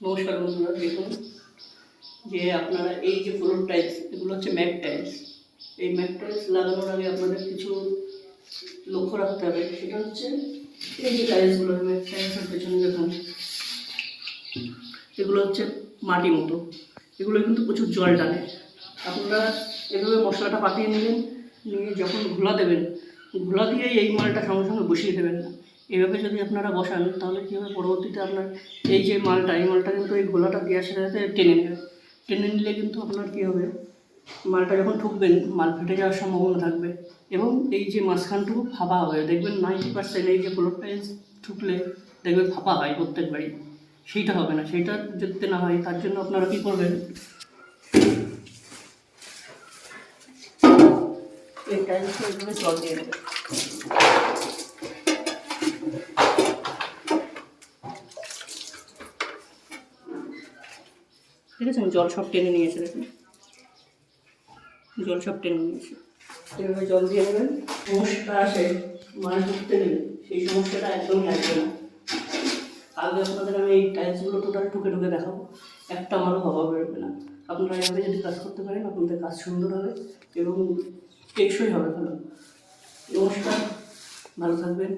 নমস্কার বন্ধুরা, দেখুন যে আপনারা এই যে ফ্লোর টাইলস, এগুলো হচ্ছে ম্যাট টাইলস। এই ম্যাট টাইলস লাগানোর আগে আপনাদের কিছু লক্ষ্য রাখতে হবে। সেটা হচ্ছে এই যে টাইলসগুলো, ম্যাট টাইলসের পেছনে দেখুন, এগুলো হচ্ছে মাটি মতো, এগুলো কিন্তু প্রচুর জল টানে। আপনারা এভাবে মশলাটা পাতিয়ে নেবেন, নিয়ে যখন ঘোলা দেবেন, ঘোলা দিয়ে এই মালটা সঙ্গে সঙ্গে বসিয়ে দেবেন না। এইভাবে যদি আপনারা বসান তাহলে কী হবে, পরবর্তীতে আপনার এই যে মালটা, এই মালটা কিন্তু এই ঘোলাটা দেওয়ার সাথে সাথে টেনে নেবে। টেনে নিলে কিন্তু আপনার কী হবে, মালটা যখন ঠুকবেন মাল ফেটে যাওয়ার সম্ভাবনা থাকবে এবং এই যে মাঝখানটুকু ফাঁপা হবে। দেখবেন 90% এই যে ফ্লোর টাইলস ঠুকলে দেখবেন ফাঁপা হয় প্রত্যেকবারই। সেইটা হবে না, সেইটা যাতে না হয় তার জন্য আপনারা কী করবেন, এই টাইলসে এইভাবে জল দিয়ে দেবেন। ঠিক আছে, জল সব টেনে নিয়েছে, দেখুন জল সব টেনে নিয়েছে। এভাবে জল দিয়ে নেবেন। সমস্যাটা আসে মাছ ধরতে গেলে, সেই সমস্যাটা একদমই আসবে না। আগে আপনাদের আমি এই টাইলসগুলো টোটাল ঠুকে ঠুকে দেখাবো, একটা আমারও হওয়া বেরোবে না। আপনারা এভাবে যদি কাজ করতে পারেন আপনাদের কাজ সুন্দর হবে এবং টেকসই হবে ভালো। নমস্কার, ভালো থাকবেন।